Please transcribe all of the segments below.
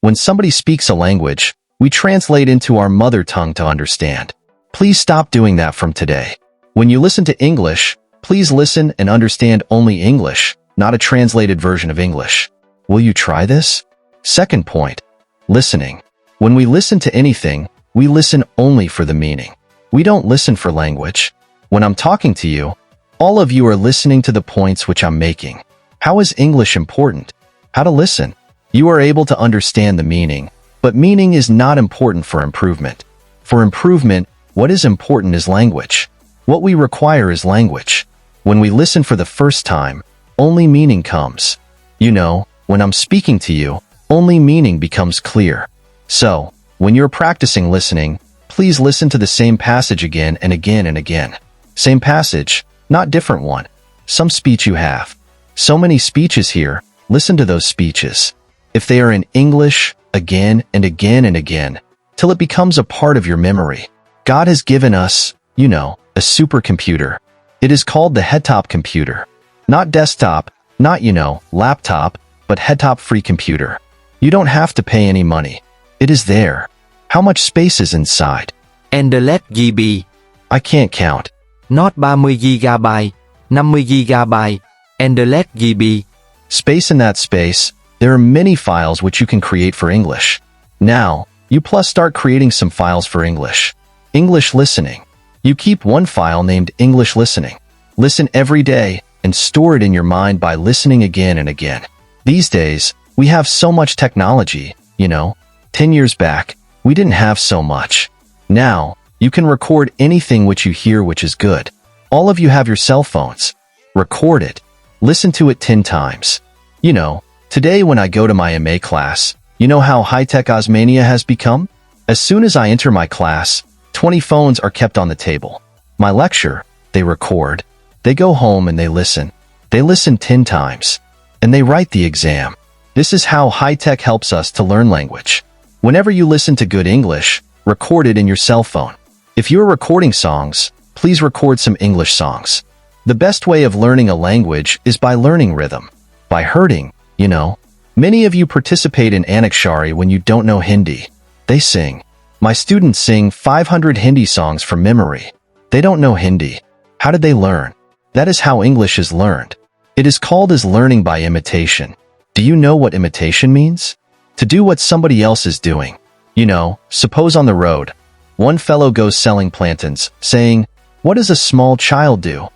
When somebody speaks a language, we translate into our mother tongue to understand. Please stop doing that from today. When you listen to English, please listen and understand only English, not a translated version of English. Will you try this? Second point, listening. When we listen to anything, we listen only for the meaning. We don't listen for language. When I'm talking to you, all of you are listening to the points which I'm making. How is English important? How to listen. You are able to understand the meaning, but meaning is not important for improvement. For improvement, what is important is language. What we require is language. When we listen for the first time, only meaning comes. You know, when I'm speaking to you, only meaning becomes clear. So, when you're practicing listening, please listen to the same passage again and again and again. Same passage, not different one. Some speech you have. So many speeches here, listen to those speeches. If they are in English, again and again and again, till it becomes a part of your memory. God has given us, you know, a supercomputer. It is called the headtop computer. Not desktop, not, you know, laptop, but headtop free computer. You don't have to pay any money. It is there. How much space is inside? Android GB. I can't count. Not 30 GB, 50 GB, Android GB. Space in that space, there are many files which you can create for English. Now, you plus start creating some files for English. English listening. You keep one file named English listening. Listen every day and store it in your mind by listening again and again. These days, we have so much technology, you know. 10 years back, we didn't have so much. Now, you can record anything which you hear which is good. All of you have your cell phones. Record it. Listen to it 10 times. You know, today when I go to my MA class, you know how high-tech Osmania has become? As soon as I enter my class, 20 phones are kept on the table. My lecture, they record. They go home and they listen. They listen 10 times. And they write the exam. This is how high-tech helps us to learn language. Whenever you listen to good English, record it in your cell phone. If you're recording songs, please record some English songs. The best way of learning a language is by learning rhythm. By hurting, you know. Many of you participate in Anakshari when you don't know Hindi. They sing. My students sing 500 Hindi songs from memory. They don't know Hindi. How did they learn? That is how English is learned. It is called as learning by imitation. Do you know what imitation means? To do what somebody else is doing. You know, suppose on the road, one fellow goes selling plantains, saying, "What does a small child do?"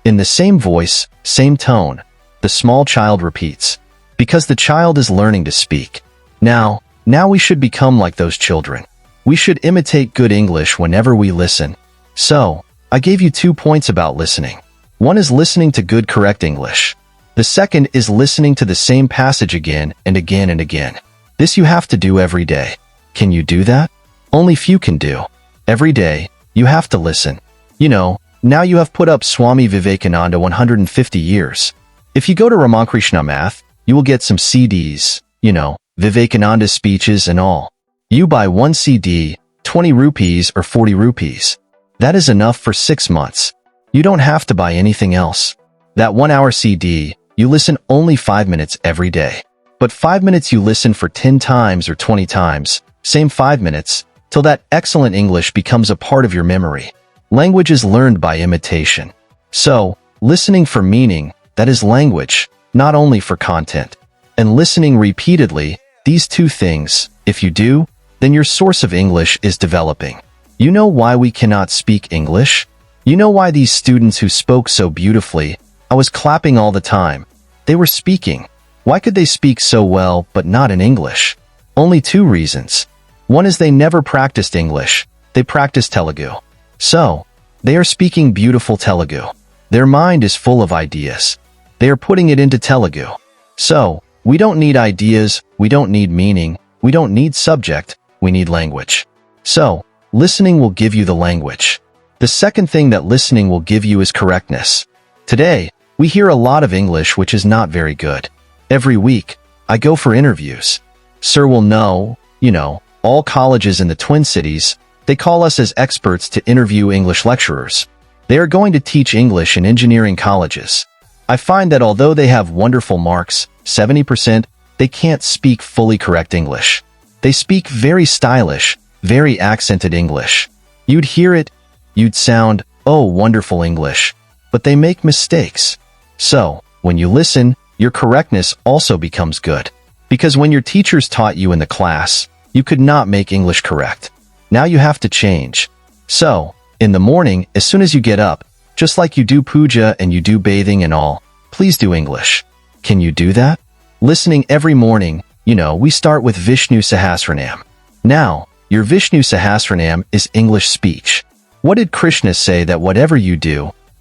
In the same voice, same tone, the small child repeats, because the child is learning to speak. Now we should become like those children. We should imitate good English whenever we listen. So, I gave you 2 points about listening. One is listening to good correct English. The second is listening to the same passage again and again and again. This you have to do every day. Can you do that? Only few can do. Every day, you have to listen. You know, now you have put up Swami Vivekananda 150 years. If you go to Ramakrishna Math, you will get some CDs, you know, Vivekananda speeches and all. You buy one CD, 20 rupees or 40 rupees. That is enough for 6 months. You don't have to buy anything else. That 1-hour CD, you listen only 5 minutes every day. But 5 minutes you listen for 10 times or 20 times, same 5 minutes, till that excellent English becomes a part of your memory. Language is learned by imitation. So, listening for meaning, that is language, not only for content. And listening repeatedly, these 2 things, if you do, then your source of English is developing. You know why we cannot speak English? You know why these students who spoke so beautifully, I was clapping all the time. They were speaking. Why could they speak so well but not in English? Only 2 reasons. One is they never practiced English. They practiced Telugu. So, they are speaking beautiful Telugu. Their mind is full of ideas. They are putting it into Telugu. So, we don't need ideas, we don't need meaning, we don't need subject, we need language. So, listening will give you the language. The second thing that listening will give you is correctness. Today, we hear a lot of English which is not very good. Every week, I go for interviews. Sir will know, you know, all colleges in the Twin Cities, they call us as experts to interview English lecturers. They are going to teach English in engineering colleges. I find that although they have wonderful marks, 70%, they can't speak fully correct English. They speak very stylish, very accented English. You'd hear it, you'd sound, oh, wonderful English. But they make mistakes. So, when you listen, your correctness also becomes good. Because when your teachers taught you in the class, you could not make English correct. Now you have to change. So, in the morning, as soon as you get up, just like you do puja and you do bathing and all, please do English. Can you do that? Listening every morning, we start with Vishnu Sahasranam. Now, your Vishnu Sahasranam is English speech. What did Krishna say that whatever you do,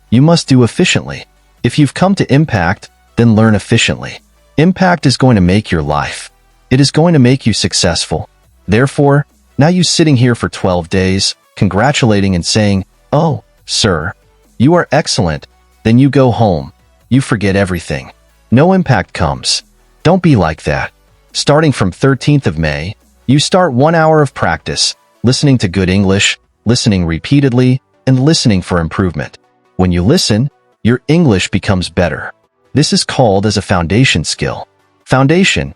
you must do efficiently? If you've come to impact, then learn efficiently. Impact is going to make your life. It is going to make you successful. Therefore, now you sitting here for 12 days, congratulating and saying, "Oh, sir, you are excellent." Then you go home. You forget everything. No impact comes. Don't be like that. Starting from 13th of May, you start 1 hour of practice, listening to good English, listening repeatedly, and listening for improvement. When you listen, your English becomes better. This is called as a foundation skill. Foundation,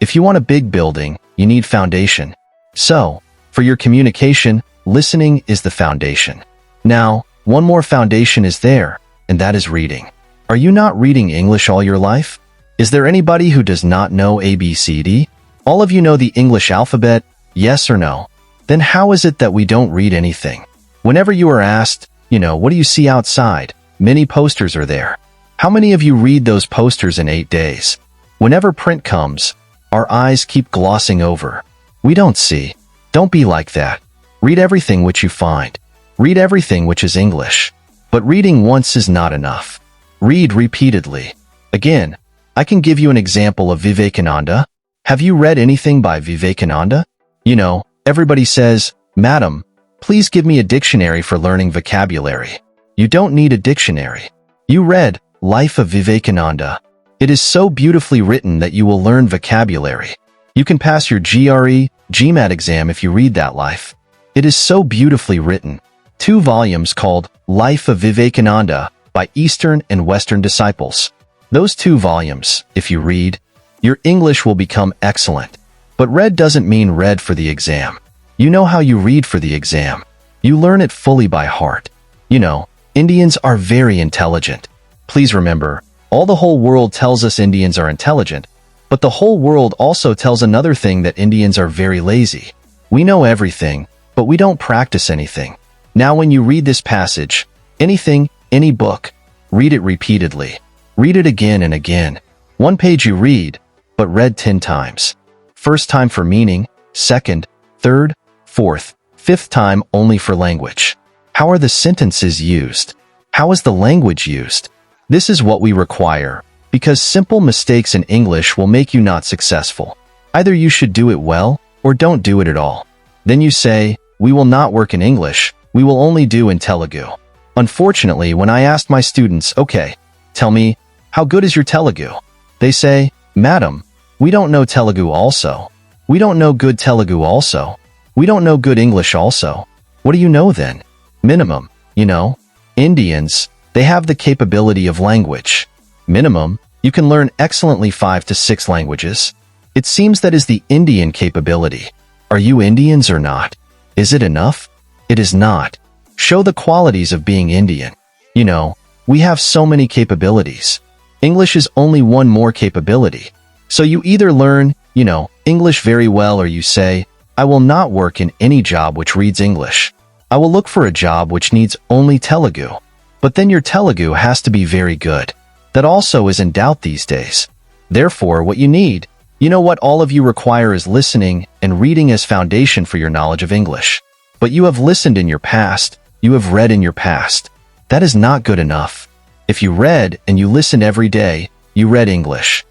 if you want a big building, you need foundation. So, for your communication, listening is the foundation. Now, one more foundation is there, and that is reading. Are you not reading English all your life? Is there anybody who does not know ABCD? All of you know the English alphabet, yes or no? Then how is it that we don't read anything? Whenever you are asked, what do you see outside? Many posters are there. How many of you read those posters in 8 days? Whenever print comes, our eyes keep glossing over. We don't see. Don't be like that. Read everything which you find. Read everything which is English. But reading once is not enough. Read repeatedly. Again, I can give you an example of Vivekananda. Have you read anything by Vivekananda? Everybody says, "Madam, please give me a dictionary for learning vocabulary." You don't need a dictionary. You read Life of Vivekananda. It is so beautifully written that you will learn vocabulary. You can pass your GRE, GMAT exam if you read that life. It is so beautifully written. 2 volumes called Life of Vivekananda by Eastern and Western Disciples. Those 2 volumes, if you read, your English will become excellent. But read doesn't mean read for the exam. You know how you read for the exam. You learn it fully by heart. Indians are very intelligent. Please remember, all the whole world tells us Indians are intelligent, but the whole world also tells another thing, that Indians are very lazy. We know everything, but we don't practice anything. Now when you read this passage, anything, any book, read it repeatedly. Read it again and again. 1 page you read, but read 10 times. First time for meaning, second, third, fourth, fifth time only for language. How are the sentences used? How is the language used? This is what we require, because simple mistakes in English will make you not successful. Either you should do it well, or don't do it at all. Then you say, "We will not work in English, we will only do in Telugu." Unfortunately, when I asked my students, "Okay, tell me, how good is your Telugu?" They say, "Madam, we don't know Telugu also. We don't know good Telugu also. We don't know good English also." What do you know then? Minimum, Indians, they have the capability of language. Minimum, you can learn excellently 5 to 6 languages. It seems that is the Indian capability. Are you Indians or not? Is it enough? It is not. Show the qualities of being Indian. We have so many capabilities. English is only one more capability. So you either learn, English very well, or you say, "I will not work in any job which reads English. I will look for a job which needs only Telugu." But then your Telugu has to be very good. That also is in doubt these days. Therefore, what you need, what all of you require is listening and reading as foundation for your knowledge of English. But you have listened in your past, you have read in your past. That is not good enough. If you read and you listened every day, you read English.